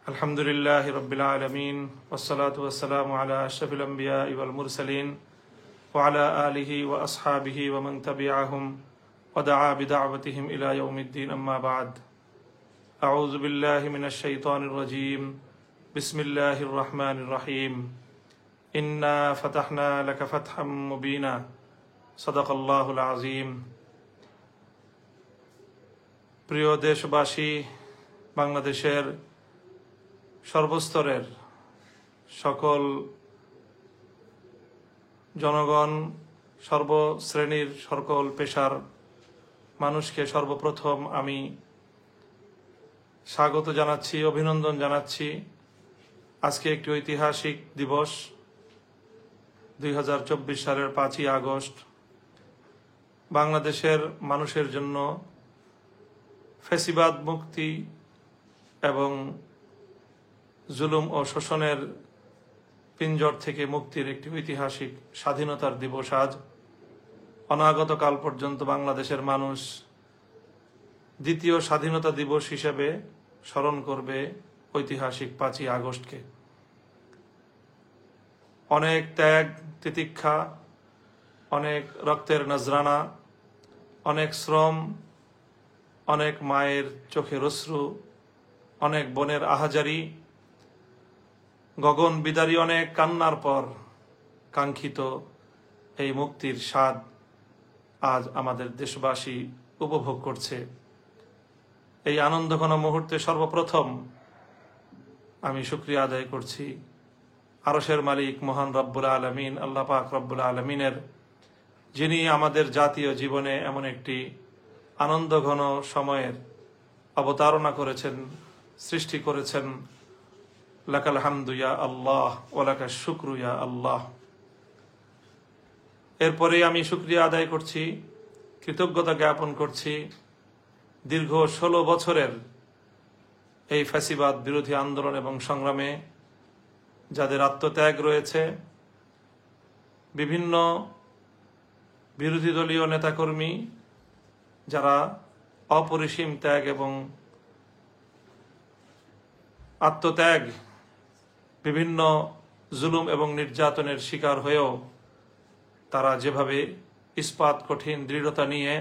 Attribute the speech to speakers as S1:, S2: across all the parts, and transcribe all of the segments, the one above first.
S1: আলহামদুলিল্লাহি রাব্বিল আলামিন ওয়াসসালাতু ওয়াসসালামু আলা আশরাফিল আমবিয়াই ওয়াল মুরসালিন ওয়া আলা আলিহি ওয়া আসহাবিহি ওয়া মান তাবিআহুম ওয়া দাআ বিদাওয়াতিহিম ইলা ইয়াউমিদ্দিন আম্মা বা'দ আউযু বিল্লাহি মিনাশ শাইতানির রাজীম বিসমিল্লাহির রহমানির রহিম ইন্না ফাতাহনা লাকা ফাতহাম মুবিনা সাদাকাল্লাহুল আযীম। প্রিয় দেশবাসী, বাংলাদেশের সর্বস্তরের সকল জনগণ, সর্বশ্রেণীর সকল পেশার মানুষকে সর্বপ্রথম আমি স্বাগত জানাচ্ছি, অভিনন্দন জানাচ্ছি। আজকে একটি ঐতিহাসিক দিবস, 2024 সালের 5ই আগস্ট। বাংলাদেশের মানুষের জন্য ফ্যাসিবাদ মুক্তি এবং জুলুম ও শোষণের পিঞ্জর থেকে মুক্তির একটি ঐতিহাসিক স্বাধীনতার দিবস আজ। অনাগত কাল পর্যন্ত বাংলাদেশের মানুষ দ্বিতীয় স্বাধীনতা দিবস হিসেবে স্মরণ করবে ঐতিহাসিক 5ই আগস্টকে। অনেক ত্যাগ তিতিক্ষা, অনেক রক্তের নজরানা, অনেক শ্রম, অনেক মায়ের চোখের অশ্রু, অনেক বোনের আহাজারি, গগন বিদারী অনেক কান্নার পর কাঙ্ক্ষিত এই মুক্তির স্বাদ আজ আমাদের দেশবাসী উপভোগ করছে। এই আনন্দঘন মুহূর্তে সর্বপ্রথম আমি শুকরিয়া আদায় করছি আরশের মালিক মহান রব্বুল আলামিন, আল্লাহ পাক রব্বুল আলামিনের, যিনি আমাদের জাতীয় জীবনে এমন একটি আনন্দঘন সময়ের অবতারণা করেছেন, সৃষ্টি করেছেন। লাকাল হামদু ইয়া আল্লাহ ওয়া লাকাশ শুকরু ইয়া আল্লাহ। এরপরে আমি শুকরিয়া আদায় করছি, কৃতজ্ঞতা জ্ঞাপন করছি দীর্ঘ 16 বছরের এই ফ্যাসিবাদ বিরোধী আন্দোলন এবং সংগ্রামে যাদের আত্মত্যাগ রয়েছে, বিভিন্ন বিরোধী দলীয় নেতাকর্মী যারা অপরিসীম ত্যাগ এবং আত্মত্যাগ, বিভিন্ন জুলুম এবং নির্যাতনের শিকার হয়েও তারা যেভাবে ইস্পাত কঠিন দৃঢ়তা নিয়ে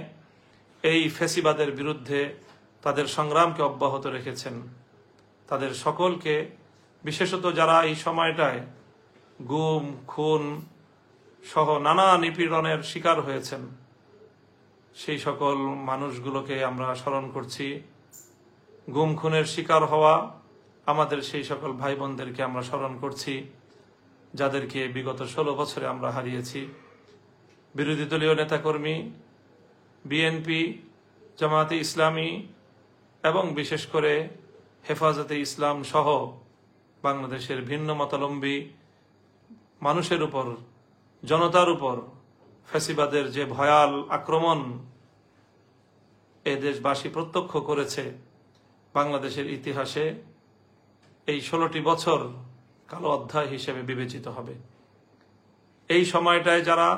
S1: এই ফ্যাসিবাদের বিরুদ্ধে তাদের সংগ্রামকে অব্যাহত রেখেছেন, তাদের সকলকে, বিশেষত যারা এই সময়টায় গুম খুন সহ নানা নিপীড়নের শিকার হয়েছেন, সেই সকল মানুষগুলোকে আমরা স্মরণ করছি। গুম খুনের শিকার হওয়া আমাদের সেই সকল ভাই বোনদেরকে আমরা স্মরণ করছি, যাদেরকে বিগত 16 বছরে আমরা হারিয়েছি। বিরোধী দলীয় নেতাকর্মী, বিএনপি, জামায়াতে ইসলামী এবং বিশেষ করে হেফাজতে ইসলাম সহ বাংলাদেশের ভিন্ন মতাবলম্বী মানুষের উপর, জনতার উপর ফ্যাসিবাদের যে ভয়াল আক্রমণ এ দেশবাসী প্রত্যক্ষ করেছে, বাংলাদেশের ইতিহাসে এই 16টি বছর কালো অধ্যায় হিসেবে বিবেচিত হবে। এই সময়টায় যারা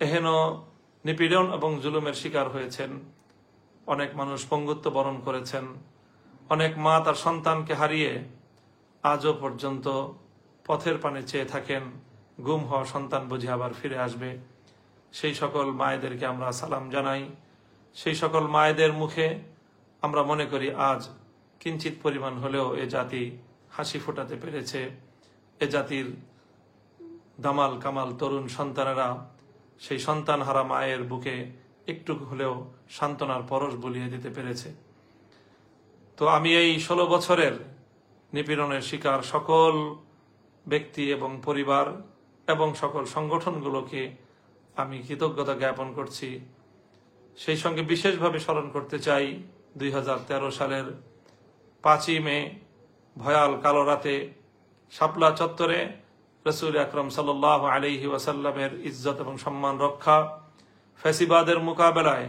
S1: এহেন নিপীড়ন এবং জুলুমের শিকার হয়েছেন, অনেক মানুষ পঙ্গুত্ব বরণ করেছেন, অনেক মা তার সন্তানকে হারিয়ে আজও পর্যন্ত পথের পানে চেয়ে থাকেন, গুম হওয়া সন্তান বুঝে আবার ফিরে আসবে। সেই সকল মায়েদেরকে আমরা সালাম জানাই। সেই সকল মায়েদের মুখে আমরা মনে করি আজ কিঞ্চিত পরিমাণ হলেও এ জাতি হাসি ফোটাতে পেরেছে। এ জাতির দামাল কামাল তরুণ সন্তানেরা সেই সন্তান হারা মায়ের বুকে একটু হলেও সান্ত্বনার পরশ বুলিয়ে দিতে পেরেছে। তো আমি এই 16 বছরের নিপীড়নের শিকার সকল ব্যক্তি এবং পরিবার এবং সকল সংগঠনগুলোকে আমি কৃতজ্ঞতা জ্ঞাপন করছি। সেই সঙ্গে বিশেষভাবে স্মরণ করতে চাই 2013 সালের 5ই মে ভয়াল কালো রাতে শাপলা চত্বরে রাসূল আকরাম সাল্লাল্লাহু আলাইহি ওয়াসাল্লামের ইজ্জত এবং সম্মান রক্ষা, ফ্যাসিবাদের মোকাবেলায়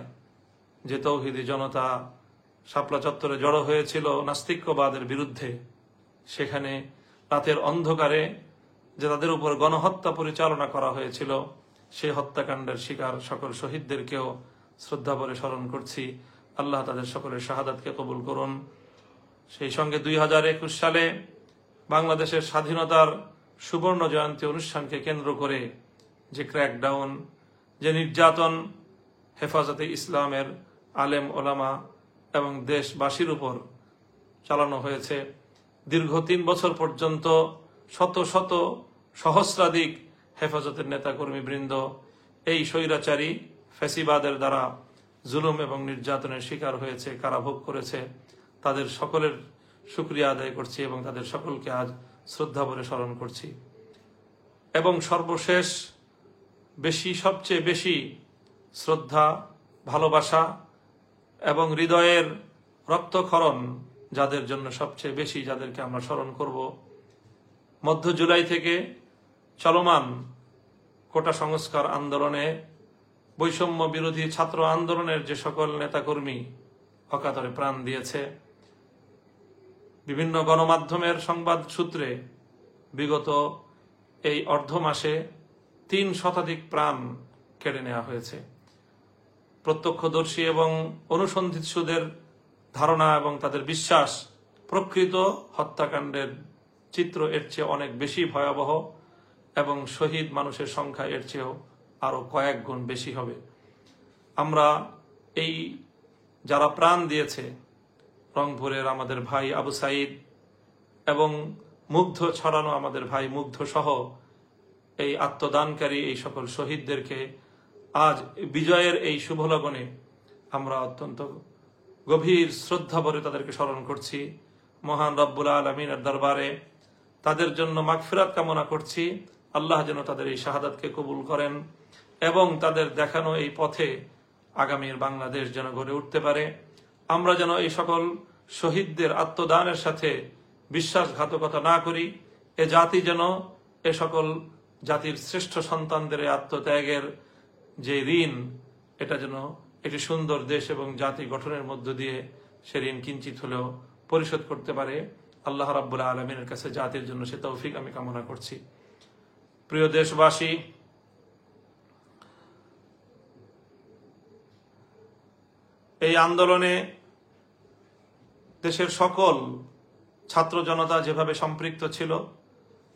S1: যে তৌহিদি জনতা শাপলা চত্বরে জড়ো হয়েছিল নাস্তিক্যবাদের বিরুদ্ধে, সেখানে রাতের অন্ধকারে যে তাদের উপর গণহত্যা পরিচালনা করা হয়েছিল, সেই হত্যাকাণ্ডের শিকার সকল শহীদদেরকেও শ্রদ্ধা ভরে স্মরণ করছি। আল্লাহ তাদের সকলের শাহাদাতকে কবুল করুন। সেই সঙ্গে 2021 সালে বাংলাদেশের স্বাধীনতার সুবর্ণ জয়ন্তী অনুষ্ঠানকে কেন্দ্র করে যে ক্র্যাকডাউন, যে নির্যাতন হেফাজতে ইসলামের আলেম ওলামা এবং দেশবাসীর উপর চালানো হয়েছে, দীর্ঘ 3 বছর পর্যন্ত শত শত সহস্রাধিক হেফাজতের নেতাকর্মী বৃন্দ এই স্বৈরাচারী ফ্যাসিবাদের দ্বারা জুলুম এবং নির্যাতনের শিকার হয়েছে, কারাভোগ করেছে, তাদের সকলের শুকরিয়া আদায় করছি এবং তাদের সকলকে আজ শ্রদ্ধা ভরে স্মরণ করছি। এবং সর্বশেষ সবচেয়ে বেশি শ্রদ্ধা, ভালোবাসা এবং হৃদয়ের রক্তক্ষরণ যাদের জন্য সবচেয়ে বেশি, যাদেরকে আমরা স্মরণ করব, মধ্য জুলাই থেকে চলমান কোটা সংস্কার আন্দোলনে, বৈষম্য বিরোধী ছাত্র আন্দোলনের যে সকল নেতাকর্মী অকাতরে প্রাণ দিয়েছে, বিভিন্ন গণমাধ্যমের সংবাদ সূত্রে বিগত এই অর্ধ মাসে 3 শতাধিক প্রাণ কেড়ে নেওয়া হয়েছে। প্রত্যক্ষদর্শী এবং অনুসন্ধিৎসুদের ধারণা এবং তাদের বিশ্বাস, প্রকৃত হত্যাকাণ্ডের চিত্র এর চেয়ে অনেক বেশি ভয়াবহ এবং শহীদ মানুষের সংখ্যা এর চেয়েও আরো কয়েক গুণ বেশি হবে। আমরা এই যারা প্রাণ দিয়েছে, রংপুরের আমাদের ভাই আবু সাইদ এবং মুগ্ধ ছড়ানো আমাদের ভাই মুগ্ধ সহ এই আত্মদানকারী এই সকল শহীদদেরকে আজ বিজয়ের এই শুভ লগনে আমরা অত্যন্ত গভীর শ্রদ্ধা ভরে তাদেরকে স্মরণ করছি। মহান রব্বুল আলামিনের দরবারে তাদের জন্য মাগফিরাত কামনা করছি। আল্লাহ যেন তাদের এই শাহাদাতকে কবুল করেন এবং তাদের দেখানো এই পথে আগামীর বাংলাদেশ যেন গড়ে উঠতে পারে। আমরা যেন এই সকল শহীদদের আত্মদানের সাথে বিশ্বাসঘাতকতা না করি। এ জাতি যেন এ সকল জাতির শ্রেষ্ঠ সন্তানদের আত্মত্যাগের যে ঋণ, এটা যেন একটি সুন্দর দেশ এবং জাতি গঠনের মধ্য দিয়ে সে ঋণ কিঞ্চিত হলেও পরিশোধ করতে পারে। আল্লাহ রাব্বুল আলামিনের কাছে জাতির জন্য সে তৌফিক আমি কামনা করছি। প্রিয় দেশবাসী, এই আন্দোলনে দেশের সকল ছাত্র জনতা যেভাবে সম্পৃক্ত ছিল,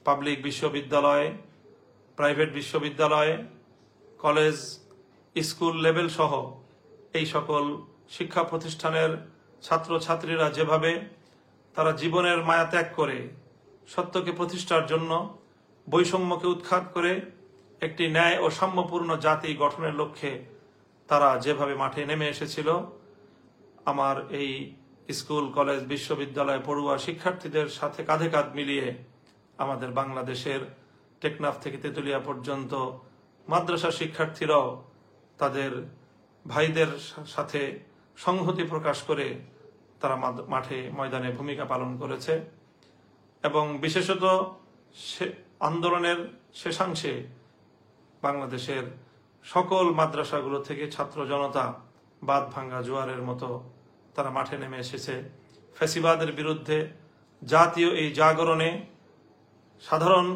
S1: পাবলিক বিশ্ববিদ্যালয়, প্রাইভেট বিশ্ববিদ্যালয়, কলেজ, স্কুল লেভেল সহ এই সকল শিক্ষা প্রতিষ্ঠানের ছাত্রছাত্রীরা যেভাবে তারা জীবনের মায়া ত্যাগ করে সত্যকে প্রতিষ্ঠার জন্য, বৈষম্যকে উৎখাত করে একটি ন্যায় ও সাম্যপূর্ণ জাতি গঠনের লক্ষ্যে তারা যেভাবে মাঠে নেমে এসেছিল, আমার এই স্কুল, কলেজ, বিশ্ববিদ্যালয় পড়ুয়া শিক্ষার্থীদের সাথে কাঁধে কাঁধ মিলিয়ে আমাদের বাংলাদেশের টেকনাফ থেকে তেতুলিয়া পর্যন্ত মাদ্রাসা শিক্ষার্থীরাও তাদের ভাইদের সাথে সংহতি প্রকাশ করে তারা মাঠে ময়দানে ভূমিকা পালন করেছে। এবং বিশেষত আন্দোলনের শেষাংশে বাংলাদেশের সকল মাদ্রাসাগুলো থেকে ছাত্র জনতা বাঁধ ভাঙ্গা জোয়ারের মতো তারা মাঠে নেমে এসেছে। ফ্যাসিবাদের বিরুদ্ধে জাতীয় এই জাগরণে সাধারণ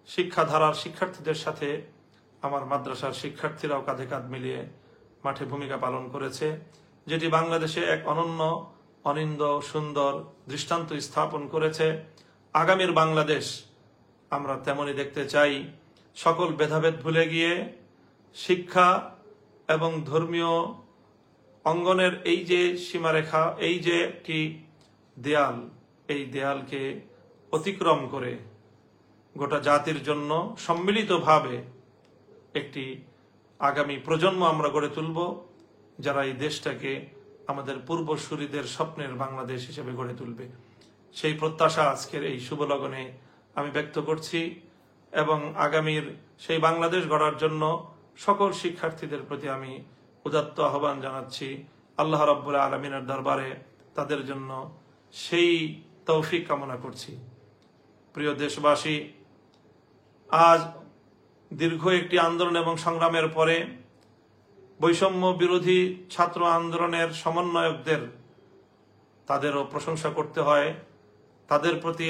S1: শিক্ষাধারার শিক্ষার্থীদের সাথে আমার মাদ্রাসার শিক্ষার্থীরাও কাঁধে কাঁধ মিলিয়ে মাঠে ভূমিকা পালন করেছে, যেটি বাংলাদেশে এক অনন্য, অনিন্দ, সুন্দর দৃষ্টান্ত স্থাপন করেছে। আগামীর বাংলাদেশ আমরা তেমনই দেখতে চাই। সকল ভেদাভেদ ভুলে গিয়ে শিক্ষা এবং ধর্মীয় অঙ্গনের এই যে সীমারেখা, এই যে একটি দেয়াল, এই দেয়ালকে অতিক্রম করে গোটা জাতির জন্য সম্মিলিতভাবে একটি আগামী প্রজন্ম আমরা গড়ে তুলব, যারা এই দেশটাকে আমাদের পূর্বসূরীদের স্বপ্নের বাংলাদেশ হিসেবে গড়ে তুলবে। সেই প্রত্যাশা আজকের এই শুভ লগনে আমি ব্যক্ত করছি এবং আগামীর সেই বাংলাদেশ গড়ার জন্য সকল শিক্ষার্থীদের প্রতি আমি উদাত্ত আহ্বান জানাচ্ছি। আল্লাহ রাব্বুল আলামিনের দরবারে তাদের জন্য সেই তৌফিক কামনা করছি। প্রিয় দেশবাসী, আজ দীর্ঘ একটি আন্দোলন এবং সংগ্রামের পরে বৈষম্য বিরোধী ছাত্র আন্দোলনের সমন্বয়কদের তাদেরও প্রশংসা করতে হয়। তাদের প্রতি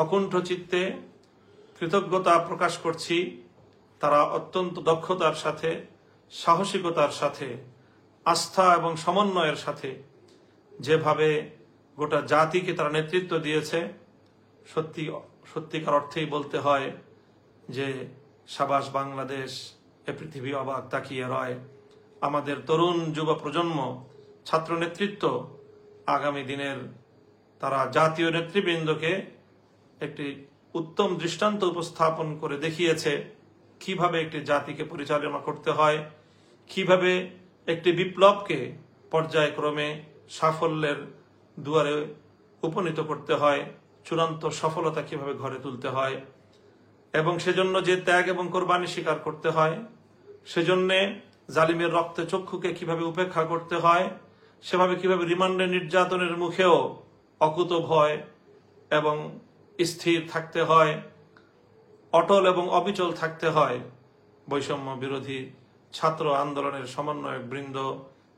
S1: অকুণ্ঠ চিত্তে কৃতজ্ঞতা প্রকাশ করছি। তারা অত্যন্ত দক্ষতার সাথে, সাহসিকতার সাথে, আস্থা এবং সমন্বয়ের সাথে যেভাবে গোটা জাতিকে তারা নেতৃত্ব দিয়েছে। সত্যিকার অর্থেই বলতে হয় যে সাবাস বাংলাদেশ, এ পৃথিবী অবাক তাকিয়ে রয়। আমাদের তরুণ যুব প্রজন্ম, ছাত্র নেতৃত্ব আগামী দিনের তারা জাতীয় নেতৃবৃন্দকে একটি উত্তম দৃষ্টান্ত উপস্থাপন করে দেখিয়েছে কিভাবে একটি জাতিকে পরিচালনা করতে হয়, কিভাবে একটি বিপ্লবকে পর্যায়ক্রমে সাফল্যের দুয়ারে উপনীত করতে হয়, চূড়ান্ত সফলতা কিভাবে ঘরে তুলতে হয়, এবং সেজন্য যে ত্যাগ এবং কোরবানি স্বীকার করতে হয়, সেজন্য জালিমের রক্তে চক্ষুকে কিভাবে উপেক্ষা করতে হয়, সেভাবে কিভাবে রিমান্ডে নির্যাতনের মুখেও অকুত ভয় এবং স্থির থাকতে হয়, অটল এবং অবিচল থাকতে হয়। বৈষম্য বিরোধী ছাত্র আন্দোলনের সমন্বয়ক বৃন্দ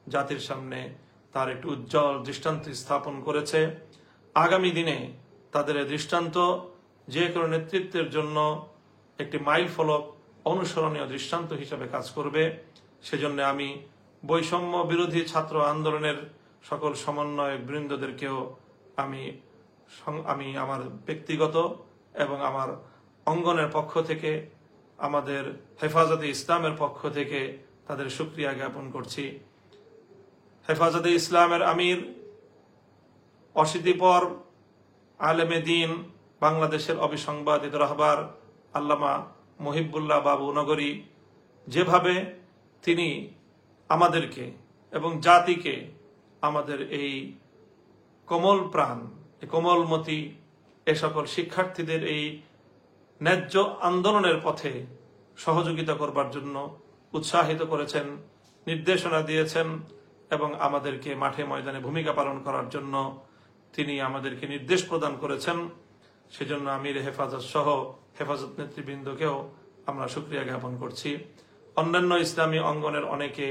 S1: জাতির সামনে তার একটি উজ্জ্বল দৃষ্টান্ত স্থাপন করেছে। আগামী দিনে তাদের এই দৃষ্টান্ত যে কোনো নেতৃত্বের জন্য একটি মাইল ফলক, অনুসরণীয় দৃষ্টান্ত হিসেবে কাজ করবে। সেজন্য আমি বৈষম্য বিরোধী ছাত্র আন্দোলনের সকল সমন্বয়ক বৃন্দদেরকেও আমি আমার ব্যক্তিগত এবং আমার অঙ্গনের পক্ষ থেকে, আমাদের হেফাজতে ইসলামের পক্ষ থেকে তাদের শুকরিয়া জ্ঞাপন করছি। হেফাজতে ইসলামের আমির, অশীতিপর আলেমে দ্বীন, বাংলাদেশের অবিসংবাদিত রাহবার আল্লামা মুহিবুল্লাহ বাবু নগরী যেভাবে তিনি আমাদেরকে এবং জাতিকে, আমাদের এই কোমল প্রাণ, কোমলমতি এ সকল শিক্ষার্থীদের এই ন্যায্য আন্দোলনের পথে সহযোগিতা করবার জন্য উৎসাহিত করেছেন, নির্দেশনা দিয়েছেন এবং আমাদেরকে মাঠে ময়দানে ভূমিকা পালন করার জন্য তিনি আমাদেরকে নির্দেশ প্রদান করেছেন। সেজন্য আমির হেফাজত সহ হেফাজত নেতৃবৃন্দকেও আমরা শুকরিয়া জ্ঞাপন করছি। অন্যান্য ইসলামী অঙ্গনের অনেকে,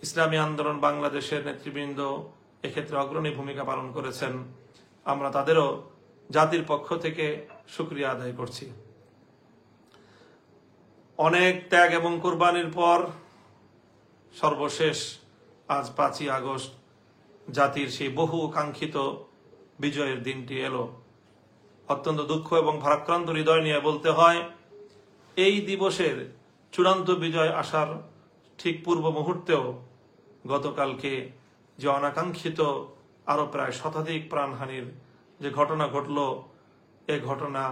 S1: ইসলামী আন্দোলন বাংলাদেশের নেতৃবৃন্দ এক্ষেত্রে অগ্রণী ভূমিকা পালন করেছেন। আমরা তাদেরও জাতির পক্ষ থেকে শুকরিয়া আদায় করছি। অনেক ত্যাগ এবং কোরবানির পর সর্বশেষ আজ 5ই আগস্ট জাতির সেই বহু কাঙ্ক্ষিত বিজয়ের দিনটি এলো। অত্যন্ত দুঃখ এবং ভারাক্রান্ত হৃদয় নিয়ে বলতে হয়, এই দিবসের চূড়ান্ত বিজয় আসার ঠিক পূর্ব মুহূর্তেও গতকালকে যে অনাকাঙ্ক্ষিত আরো প্রায় শতাধিক প্রাণহানির যে ঘটনা ঘটল, এ ঘটনা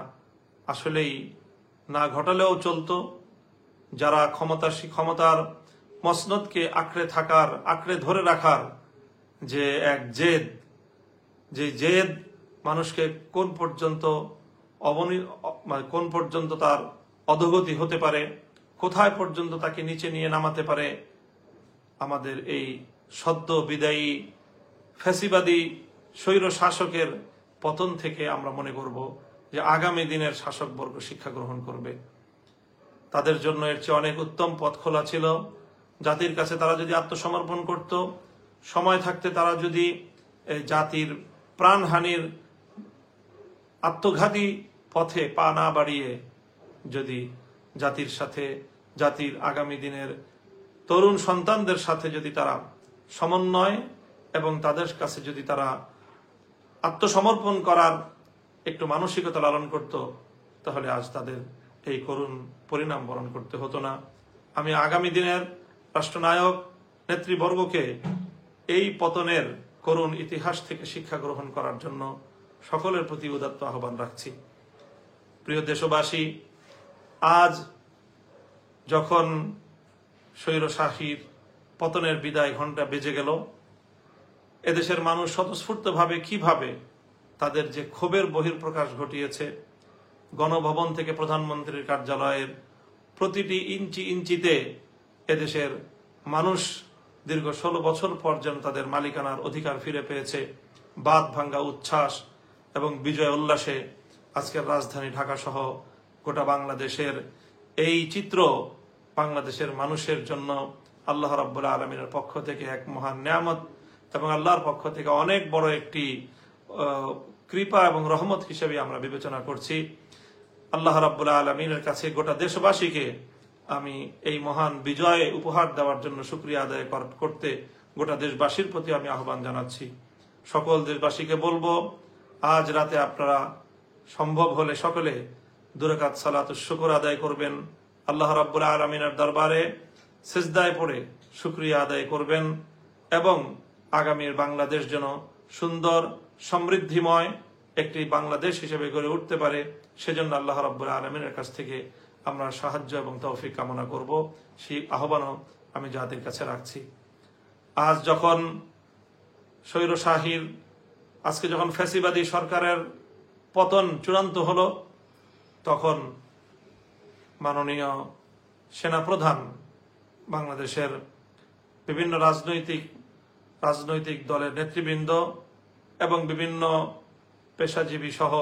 S1: আসলেই না ঘটালেও চলতো। যারা ক্ষমতার মসনদকে আঁকড়ে ধরে রাখার যে এক জেদ, যে জেদ মানুষকে কোন পর্যন্ত তার অধোগতি হতে পারে, কোথায় পর্যন্ত তাকে নিচে নিয়ে নামাতে পারে, আমাদের এই সদ্য বিদায়ী ফ্যাসিবাদী স্বৈর শাসকের পতন থেকে আমরা মনে করব যে আগামী দিনের শাসকবর্গ শিক্ষা গ্রহণ করবে। তাদের জন্য এর চেয়ে অনেক উত্তম পথ খোলা ছিল। জাতির কাছে তারা যদি আত্মসমর্পণ করত, সময় থাকতে তারা যদি জাতির প্রাণহানির আত্মঘাতী পথে পা না বাড়িয়ে যদি জাতির সাথে, জাতির আগামী দিনের তরুণ সন্তানদের সাথে যদি তারা সমন্বয় এবং তাদের কাছে যদি তারা আত্মসমর্পণ করার একটু মানসিকতা লালন করত, তাহলে আজ তাদের এই করুণ পরিণাম বরণ করতে হতো না। আমি আগামী দিনের রাষ্ট্রনায়ক নেতৃবর্গকে এই পতনের করুণ ইতিহাস থেকে শিক্ষা গ্রহণ করার জন্য সকলের প্রতি উদাত্ত আহ্বান রাখছি। প্রিয় দেশবাসী, আজ যখন স্বৈরশাসীর পতনের বিদায় ঘণ্টা বেজে গেল, এদেশের মানুষ স্বতঃস্ফূর্তভাবে কিভাবে তাদের যে ক্ষোভের বহিঃপ্রকাশ ঘটিয়েছে, গণভবন থেকে প্রধানমন্ত্রীর কার্যালয়ের প্রতিটি ইঞ্চিতে এদেশের মানুষ দীর্ঘ 16 বছর পর যেন তাদের মালিকানার অধিকার ফিরে পেয়েছে, বাঁধ ভাঙ্গা উচ্ছ্বাস এবং বিজয় উল্লাসে আজকের রাজধানী ঢাকা সহ গোটা বাংলাদেশের এই চিত্র বাংলাদেশের মানুষের জন্য আল্লাহ রাব্বুল আলামিনের পক্ষ থেকে এক মহান নিয়ামত এবং আল্লাহর পক্ষ থেকে অনেক বড় একটি কৃপা এবং রহমত হিসেবে আমরা বিবেচনা করছি। আল্লাহ রাব্বুল আলামিনের কাছে গোটা দেশবাসীকে আমি এই মহান বিজয় উপহার দেওয়ার জন্য শুকরিয়া আদায় করতে গোটা দেশবাসীর প্রতি আমি আহ্বান জানাচ্ছি। সকল দেশবাসীকে বলবো, আজ রাতে আপনারা সম্ভব হলে সকলে 2 রাকাত সালাতুশ শুকর আদায় করবেন, আল্লাহ রাব্বুল আলামিনের দরবারে সিজদায় পড়ে শুকরিয়া আদায় করবেন এবং আগামীর বাংলাদেশ যেন সুন্দর সমৃদ্ধিময় একটি বাংলাদেশ হিসেবে গড়ে উঠতে পারে, সেজন্য আল্লাহ রাব্বুল আলামিনের কাছ থেকে আমরা সাহায্য এবং তৌফিক কামনা করব। সেই আহ্বানও আমি জাতির কাছে রাখছি। আজ যখন স্বৈরশাহীর, আজকে যখন ফ্যাসিবাদী সরকারের পতন চূড়ান্ত হলো, তখন মাননীয় সেনাপ্রধান বাংলাদেশের বিভিন্ন রাজনৈতিক দলের নেতৃবৃন্দ এবং বিভিন্ন পেশাজীবী সহ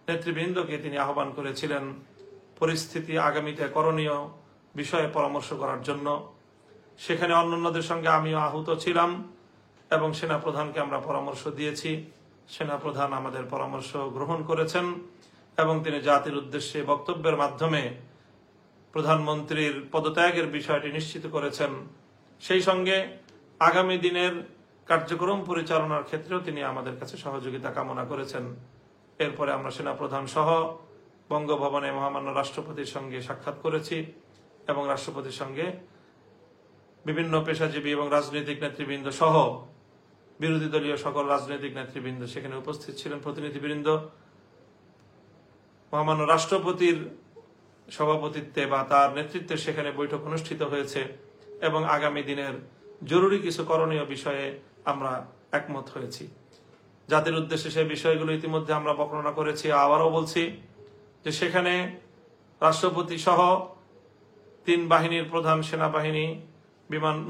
S1: নেতৃবৃন্দকে তিনি আহ্বান করেছিলেন পরিস্থিতি আগামীতে করণীয় বিষয়ে পরামর্শ করার জন্য। সেখানে অন্যান্যদের সঙ্গে আমিও আহত ছিলাম এবং সেনাপ্রধানকে আমরা পরামর্শ দিয়েছি। সেনাপ্রধান আমাদের পরামর্শ গ্রহণ করেছেন এবং তিনি জাতির উদ্দেশ্যে বক্তব্যের মাধ্যমে প্রধানমন্ত্রীর পদত্যাগের বিষয়টি নিশ্চিত করেছেন। সেই সঙ্গে আগামী দিনের কার্যক্রম পরিচালনার ক্ষেত্রেও তিনি আমাদের কাছে সহযোগিতা কামনা করেছেন। এরপরে আমরা সেনাপ্রধান সহ বঙ্গভবনে মহামান্য রাষ্ট্রপতির সঙ্গে সাক্ষাৎ করেছি এবং রাষ্ট্রপতির সঙ্গে বিভিন্ন পেশাজীবী এবং রাজনৈতিক নেতৃবৃন্দ সহ বিরোধী দলীয় সকল রাজনৈতিক নেতৃবৃন্দ সেখানে উপস্থিত ছিলেন, প্রতিনিধিবৃন্দ। মহামান্য রাষ্ট্রপতির সভাপতিত্বে বা তার নেতৃত্বে সেখানে বৈঠক অনুষ্ঠিত হয়েছে এবং আগামী দিনের জরুরি কিছু করণীয় বিষয়ে আমরা একমত হয়েছি। জাতির উদ্দেশ্যে সেই বিষয়গুলো ইতিমধ্যে আমরা বর্ণনা করেছি, আবারও বলছি যে সেখানে রাষ্ট্রপতি সহ 3 বাহিনীর প্রধান, সেনাবাহিনী,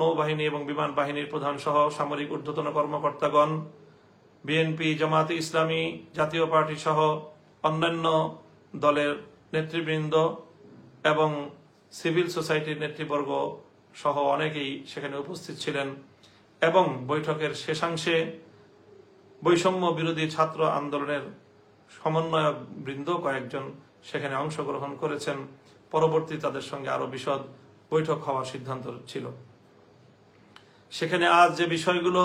S1: নৌবাহিনী এবং বিমান বাহিনীর প্রধান সহ সামরিক ঊর্ধ্বতন কর্মকর্তাগণ, বিএনপি, জামায়াতে ইসলামী, জাতীয় পার্টি সহ অন্যান্য দলের নেতৃবৃন্দ এবং সিভিল সোসাইটির নেতৃবর্গ সহ অনেকেই সেখানে উপস্থিত ছিলেন এবং বৈঠকের শেষাংশে বৈষম্য বিরোধী ছাত্র আন্দোলনের সমন্বয়ক বৃন্দ কয়েকজন সেখানে অংশগ্রহণ করেছেন। পরবর্তী তাদের সঙ্গে আরো বিশদ বৈঠক হওয়ার সিদ্ধান্ত ছিল। সেখানে আজ যে বিষয়গুলো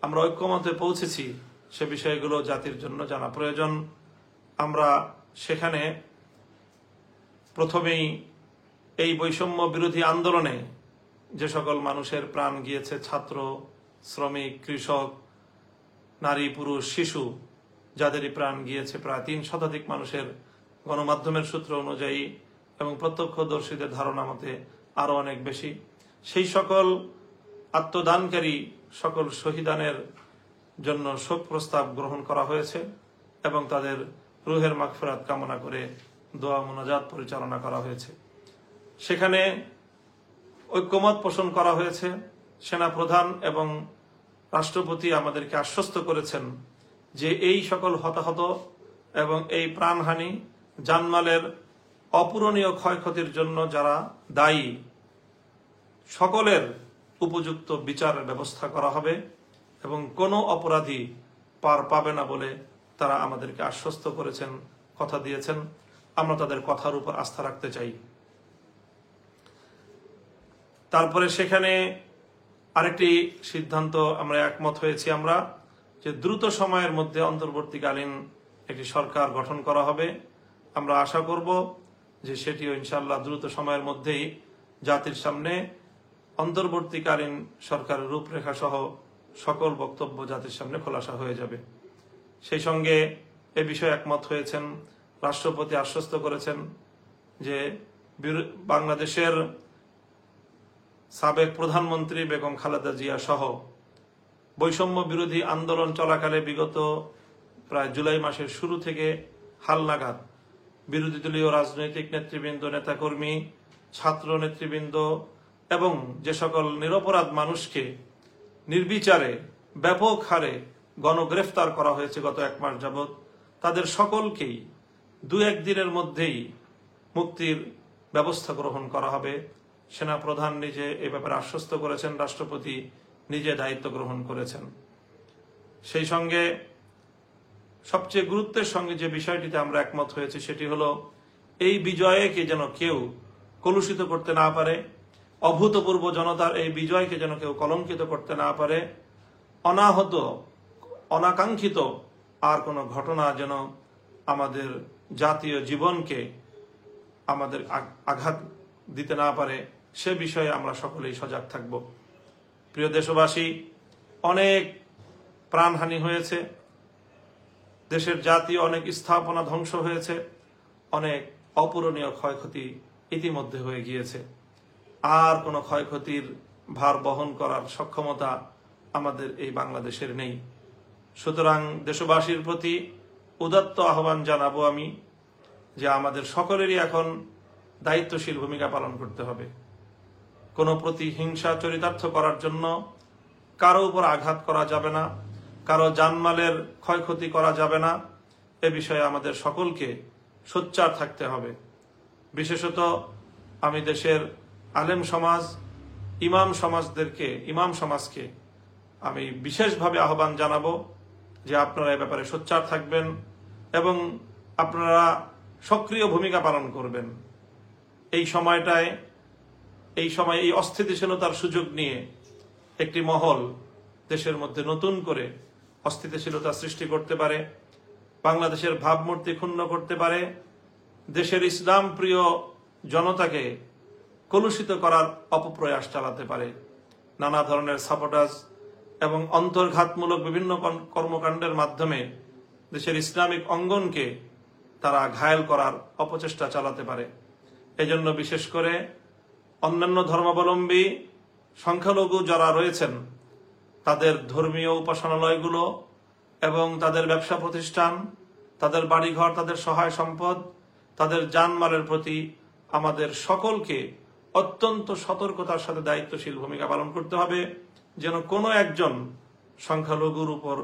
S1: আমরা ঐক্যমতে পৌঁছেছি সে বিষয়গুলো জাতির জন্য জানা প্রয়োজন। আমরা সেখানে প্রথমেই এই বৈষম্য বিরোধী আন্দোলনে যে সকল মানুষের প্রাণ গিয়েছে, ছাত্র, শ্রমিক, কৃষক, নারী, পুরুষ, শিশু, যাদেরই প্রাণ গিয়েছে প্রায় 3 শতাধিক মানুষের, গণমাধ্যমের সূত্র অনুযায়ী এবং প্রত্যক্ষদর্শীদের ধারণা মতে আরো অনেক বেশি। সেই সকল আত্মদানকারী সকল শহীদানের জন্য শোক প্রস্তাব গ্রহণ করা হয়েছে এবং তাদের রুহের মাগফিরাত কামনা করে দোয়া মোনাজাত পরিচালনা করা হয়েছে। সেখানে ঐক্যমত পোষণ করা হয়েছে। সেনাপ্রধান এবং রাষ্ট্রপতি আমাদেরকে আশ্বস্ত করেছেন যে এই সকল হতাহত এবং এই প্রাণহানি, জানমালের অপূরণীয় ক্ষয়ক্ষতির জন্য যারা দায়ী, সকলের উপযুক্ত বিচারের ব্যবস্থা করা হবে এবং কোনো অপরাধী পার পাবে না বলে তারা আমাদেরকে আশ্বস্ত করেছেন, কথা দিয়েছেন। আমরা তাদের কথার উপর আস্থা রাখতে চাই। তারপরে সেখানে আরেকটি সিদ্ধান্ত আমরা একমত হয়েছি আমরা, যে দ্রুত সময়ের মধ্যে অন্তর্বর্তীকালীন একটি সরকার গঠন করা হবে। আমরা আশা করব যে সেটিও ইনশাআল্লাহ দ্রুত সময়ের মধ্যেই জাতির সামনে অন্তর্বর্তীকালীন সরকারের রূপরেখা সহ সকল বক্তব্য জাতির সামনে খোলাসা হয়ে যাবে। সেই সঙ্গে এ বিষয়ে একমত হয়েছেন। রাষ্ট্রপতি আশ্বস্ত করেছেন যে বাংলাদেশের সাবেক প্রধানমন্ত্রী বেগম খালেদা জিয়া সহ বৈষম্য বিরোধী আন্দোলন চলাকালে বিগত প্রায় জুলাই মাসের শুরু থেকে হালনাগাদ বিরোধী দলীয় রাজনৈতিক নেতৃবৃন্দ, নেতাকর্মী, ছাত্র নেতৃবৃন্দ এবং যে সকল নিরপরাধ মানুষকে নির্বিচারে ব্যাপক হারে গণগ্রেফতার করা হয়েছে গত 1 মাস যাবৎ, তাদের সকলকেই 2-1 দিনের মধ্যেই মুক্তির ব্যবস্থা গ্রহণ করা হবে। সেনাপ্রধান নিজে এ ব্যাপারে আশ্বস্ত করেছেন, রাষ্ট্রপতি নিজে দায়িত্ব গ্রহণ করেছেন। সেই সঙ্গে সবচেয়ে গুরুত্বের সঙ্গে যে বিষয়টিতে আমরা একমত হয়েছি সেটি হলো এই বিজয়কে যেন কেউ কলুষিত করতে না পারে, অভূতপূর্ব জনতার এই বিজয়কে যেন কেউ কলঙ্কিত করতে না পারে, অনাহত অনাকাঙ্ক্ষিত আর কোনো ঘটনা যেন আমাদের জাতীয় জীবনকে আমাদের আঘাত দিতে না পারে, সে বিষয়ে আমরা সকলেই সজাগ থাকব। প্রিয় দেশবাসী, অনেক প্রাণহানি হয়েছে, দেশের জাতীয় অনেক স্থাপনা ধ্বংস হয়েছে, অনেক অপূরণীয় ক্ষয়ক্ষতি ইতিমধ্যে হয়ে গিয়েছে। আর কোনো ক্ষয়ক্ষতির ভার বহন করার সক্ষমতা আমাদের এই বাংলাদেশের নেই। সুতরাং দেশবাসীর প্রতি উদাত্ত আহ্বান জানাবো আমি যে আমাদের সকলেরই এখন দায়িত্বশীল ভূমিকা পালন করতে হবে। কোনো প্রতিহিংসা চরিতার্থ করার জন্য কারো উপর আঘাত করা যাবে না, কারো জানমালের ক্ষয়ক্ষতি করা যাবে না। এ বিষয়ে আমাদের সকলকে সোচ্চার থাকতে হবে। বিশেষত আমি দেশের আলেম সমাজ, ইমাম সমাজকে আমি বিশেষভাবে আহ্বান জানাবো যে আপনারা এ ব্যাপারে সোচ্চার থাকবেন এবং আপনারা সক্রিয় ভূমিকা পালন করবেন। এই সময় এই অস্থিতিশীলতার সুযোগ নিয়ে একটি মহল দেশের মধ্যে নতুন করে অস্থিতিশীলতা সৃষ্টি করতে পারে, বাংলাদেশের ভাবমূর্তি ক্ষুণ্ণ করতে পারে, দেশের ইসলাম প্রিয় জনতাকে কলুষিত করার অপপ্রয়াস চালাতে পারে। নানা ধরনের সাপোর্টাজ এবং অন্তর্ঘাতমূলক বিভিন্ন কর্মকাণ্ডের মাধ্যমে দেশের ইসলামিক অঙ্গনকে তারা ঘায়েল করার অপচেষ্টা চালাতে পারে। এজন্য বিশেষ করে অন্যান্য ধর্মাবলম্বী সংখ্যালঘু যারা রয়েছেন তাদের ধর্মীয় উপাসনালয়গুলো এবং তাদের ব্যবসা প্রতিষ্ঠান, তাদের বাড়িঘর, তাদের সহায় সম্পদ, তাদের জানমালের প্রতি আমাদের সকলকে অত্যন্ত সতর্কতার সাথে দায়িত্বশীল ভূমিকা পালন করতে হবে, যেন কোনো একজন সংখ্যালঘুর উপর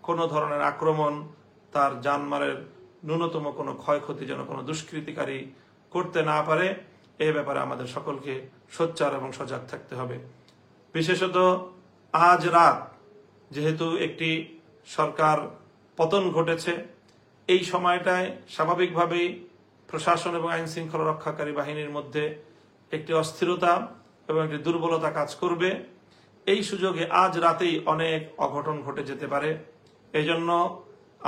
S1: কোনো ধরনের আক্রমণ, তার জানমালের ন্যূনতম কোনো ক্ষয়ক্ষতি যেন কোনো দুষ্কৃতিকারী করতে না পারে। এই ব্যাপারে আমাদের সকলকে সোচ্চার এবং সজাগ থাকতে হবে। বিশেষত আজ রাত যেহেতু একটি সরকার পতন ঘটেছে, এই সময়টায় স্বাভাবিকভাবেই প্রশাসন এবং আইন শৃঙ্খলা রক্ষাকারী বাহিনীর মধ্যে একটি অস্থিরতা এবং একটি দুর্বলতা কাজ করবে। এই সুযোগে আজ রাতেই অনেক অঘটন ঘটে যেতে পারে। এই জন্য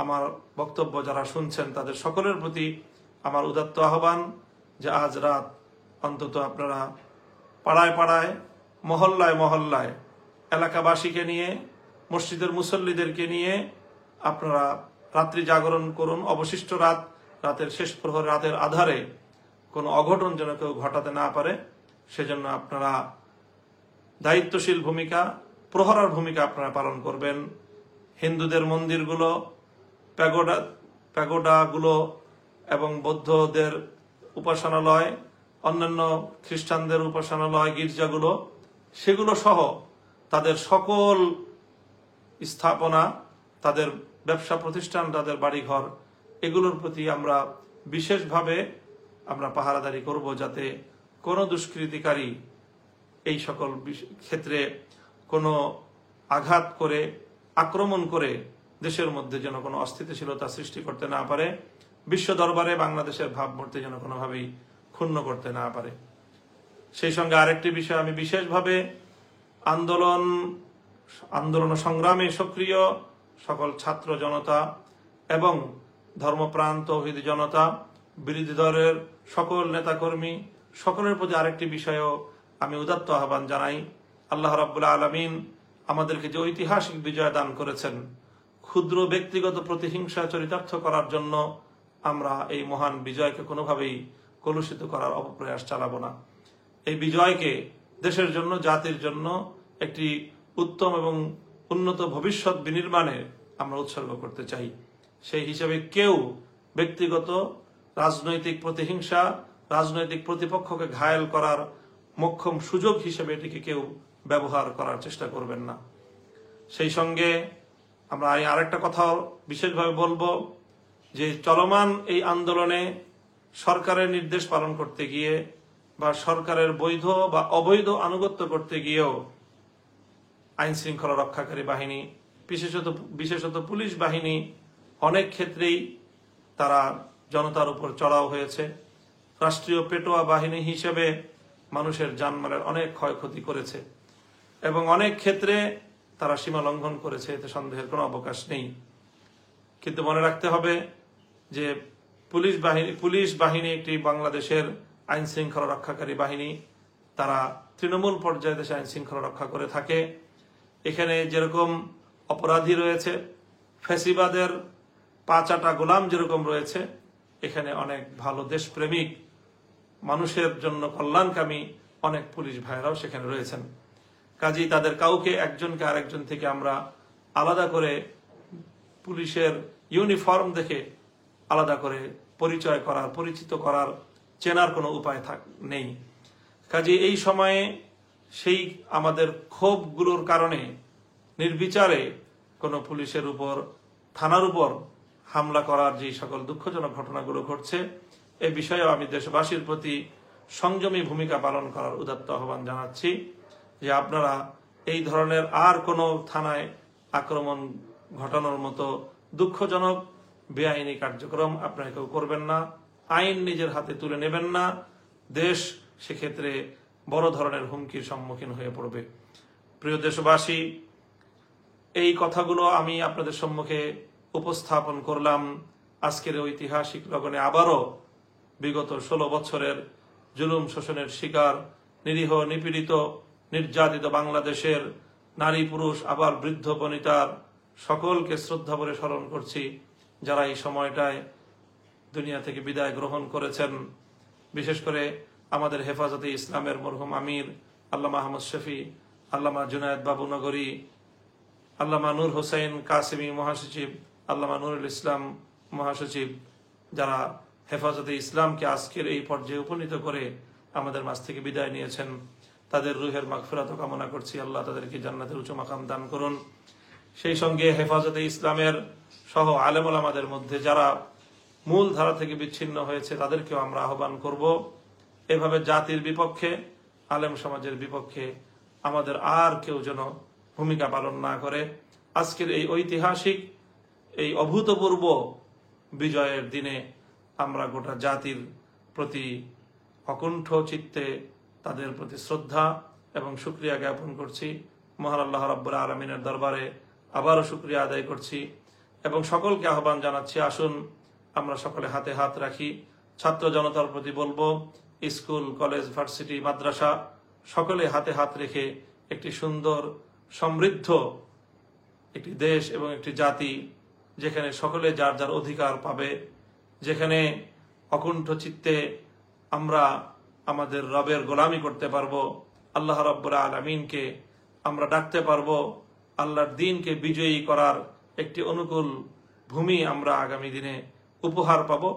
S1: আমার বক্তব্য যারা শুনছেন তাদের সকলের প্রতি আমার উদাত্ত আহ্বান যে আজ রাত অন্তত আপনারা পাড়ায় পাড়ায়, মহল্লায় মহল্লায় এলাকাবাসীকে নিয়ে, মসজিদের মুসল্লিদেরকে নিয়ে আপনারা রাত্রি জাগরণ করুন। অবশিষ্ট রাতের শেষ প্রহর, রাতের আধারে কোনো অঘটন যেন কেউ ঘটাতে না পারে, সেজন্য আপনারা দায়িত্বশীল ভূমিকা, প্রহরার ভূমিকা আপনারা পালন করবেন। হিন্দুদের মন্দিরগুলো, প্যাগোডাগুলো এবং বৌদ্ধদের উপাসনালয়, অন্যান্য খ্রিস্টানদের উপাসনালয়, গির্জাগুলো, সেগুলো সহ তাদের সকল স্থাপনা, তাদের ব্যবসা প্রতিষ্ঠান, তাদের বাড়িঘর, এগুলোর প্রতি আমরা বিশেষভাবে পাহারাদারি করব, যাতে কোনো দুষ্কৃতিকারী এই সকল ক্ষেত্রে কোনো আঘাত করে, আক্রমণ করে দেশের মধ্যে যেন কোনো অস্থিতিশীলতা সৃষ্টি করতে না পারে, বিশ্ব দরবারে বাংলাদেশের ভাবমূর্তি যেন কোনোভাবেই ক্ষুণ্ণ করতে না পারে। সেই সঙ্গে আরেকটি বিষয় আমি বিশেষভাবে আন্দোলন সংগ্রামে সক্রিয় সকল ছাত্র জনতা এবং ধর্মপ্রাণ তৌহিদি জনতা, বিরোধী দলের সকল নেতাকর্মী, সকলের প্রতি আরেকটি বিষয়ও আমি উদাত্ত আহ্বান জানাই। আল্লাহ রাব্বুল আলামিন আমাদেরকে যে ঐতিহাসিক বিজয় দান করেছেন, ক্ষুদ্র ব্যক্তিগত প্রতিহিংসা চরিতার্থ করার জন্য আমরা এই মহান বিজয়কে কোনোভাবেই কলুষিত করার অপপ্রয়াস চালাবো না। এই বিজয়কে দেশের জন্য, জাতির জন্য একটি উত্তম এবং উন্নত ভবিষ্যৎ বিনির্মাণে আমরা উৎসর্গ করতে চাই। সেই হিসেবে কেউ ব্যক্তিগত রাজনৈতিক প্রতিহিংসা, রাজনৈতিক প্রতিপক্ষকে ঘায়েল করার মোক্ষম সুযোগ হিসেবে এটিকে কেউ ব্যবহার করার চেষ্টা করবেন না। সেই সঙ্গে আমরা আরেকটা কথাও বিশেষভাবে বলবো যে চলমান এই আন্দোলনে সরকারের নির্দেশ পালন করতে গিয়ে বা সরকারের বৈধ বা অবৈধ আনুগত্য করতে গিয়েও আইন শৃঙ্খলা রক্ষাকারী বাহিনী, বিশেষত পুলিশ বাহিনী অনেক ক্ষেত্রেই তারা জনতার উপর চড়াও হয়েছে। রাষ্ট্রীয় পেটোয়া বাহিনী হিসেবে মানুষের জানমালের অনেক ক্ষয়ক্ষতি করেছে এবং অনেক ক্ষেত্রে তারা সীমা লঙ্ঘন করেছে, এতে সন্দেহের কোনো অবকাশ নেই। কিন্তু মনে রাখতে হবে যে পুলিশ বাহিনী একটি বাংলাদেশের আইন শৃঙ্খলা রক্ষাকারী বাহিনী। তারা তৃণমূল পর্যায়ে দেশে আইন শৃঙ্খলা রক্ষা করে থাকে। এখানে যেরকম অপরাধী রয়েছে, ফ্যাসিবাদের পাঁচাটা গোলাম যেরকম রয়েছে, এখানে অনেক ভালো দেশপ্রেমিক, মানুষের জন্য কল্যাণকামী অনেক পুলিশ ভাইরাও সেখানে রয়েছেন। কাজেই তাদের কাউকে একজনকে আরেকজন থেকে আমরা আলাদা করে পুলিশের ইউনিফর্ম দেখে আলাদা করে পরিচয় করার, পরিচিত করার, চেনার কোনো উপায় নেই। কাজে এই সময়ে সেই আমাদের ক্ষোভগুলোর কারণে নির্বিচারে কোনো পুলিশের উপর, থানার উপর হামলা করার যে সকল দুঃখজনক ঘটনাগুলো ঘটছে, এ বিষয়েও আমি দেশবাসীর প্রতি সংযমী ভূমিকা পালন করার উদাত্ত আহ্বান জানাচ্ছি যে আপনারা এই ধরনের আর কোনো থানায় আক্রমণ ঘটানোর মতো দুঃখজনক বেআইনি কার্যক্রম আপনারা কেউ করবেন না। আইন নিজের হাতে তুলে নেবেন না। দেশ সেক্ষেত্রে বড় ধরনের হুমকির সম্মুখীন হয়ে পড়বে। প্রিয় দেশবাসী, এই কথাগুলো আমি আপনাদের সম্মুখে উপস্থাপন করলাম আজকের ঐতিহাসিক লগনে। আবারও বিগত 16 বছরের জুলুম শোষণের শিকার, নিরীহ, নিপীড়িত, নির্যাতিত বাংলাদেশের নারী, পুরুষ, আবার বৃদ্ধ বনিতার সকলকে শ্রদ্ধা ভরে স্মরণ করছি, যারা এই সময়টায় দুনিয়া থেকে বিদায় গ্রহণ করেছেন। বিশেষ করে আমাদের হেফাজতে ইসলামের মরহুম আমির আল্লামা আহমদ শফি, আল্লামা জুনায়েদ বাবু নগরী, আল্লামা নূর হোসেন কাসেমি মহাসচিব, আল্লামা নুরুল ইসলাম মহাসচিব, যারা হেফাজতে ইসলামকে আজকের এই পর্যায়ে উপনীত করে আমাদের মাঝ থেকে বিদায় নিয়েছেন, তাদের রুহের মাগফিরাত কামনা করছি। আল্লাহ তাদেরকে জান্নাতের উচ্চ মাকাম দান করুন। সেই সঙ্গে হেফাজতে ইসলামের সহ আলেম ওলামাদের মধ্যে যারা মূল ধারা থেকে বিচ্ছিন্ন হয়েছে, তাদেরকেও আমরা আহ্বান করব, এভাবে জাতির বিপক্ষে, আলেম সমাজের বিপক্ষে আমাদের আর কেউ যেন ভূমিকা পালন না করে। আজকের এই ঐতিহাসিক, এই অভূতপূর্ব বিজয়ের দিনে আমরা গোটা জাতির প্রতি অকুণ্ঠ চিত্তে তাদের প্রতি শ্রদ্ধা এবং শুকরিয়া জ্ঞাপন করছি। মহান আল্লাহ রাব্বুল আলামিনের দরবারে আবারও শুকরিয়া আদায় করছি এবং সকলকে আহ্বান জানাচ্ছি, আসুন আমরা সকলে হাতে হাত রাখি। ছাত্র জনতার প্রতি বলবো, স্কুল, কলেজ, ভার্সিটি, মাদ্রাসা সকলে হাতে হাত রেখে একটি সুন্দর, সমৃদ্ধ একটি দেশ এবং একটি জাতি, যেখানে সকলে যার যার অধিকার পাবে, যেখানে অকুণ্ঠ চিত্তে আমরা আমাদের রবের গোলামি করতে পারবো, আল্লাহ রাব্বুল আলামিনকে আমরা ডাকতে পারবো, আল্লাহর দ্বীনকে বিজয়ী করার একটি অনুকূল ভূমি আমরা আগামী দিনে উপহার পাবো।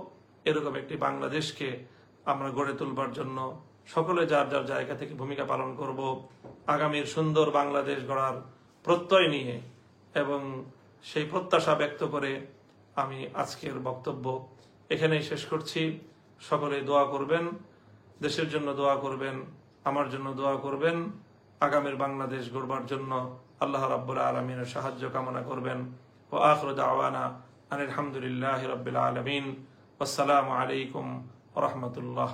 S1: এরকম একটি বাংলাদেশকে আমরা গড়ে তুলবার জন্য সকলে যার যার জায়গা থেকে ভূমিকা পালন করব। আগামীর সুন্দর বাংলাদেশ গড়ার প্রত্যয় নিয়ে এবং সেই প্রত্যাশা ব্যক্ত করে আমি আজকের বক্তব্য এখানেই শেষ করছি। সকলে দোয়া করবেন, দেশের জন্য দোয়া করবেন, আমার জন্য দোয়া করবেন, আগামীর বাংলাদেশ গড়বার জন্য আল্লাহ রাব্বুল আলামিনের সাহায্য কামনা করবেন। ওয়া আখিরু দাওয়ানা আনিল হামদুলিল্লাহি রাব্বিল আলামিন। আসসালামু আলাইকুম ওয়া রাহমাতুল্লাহ।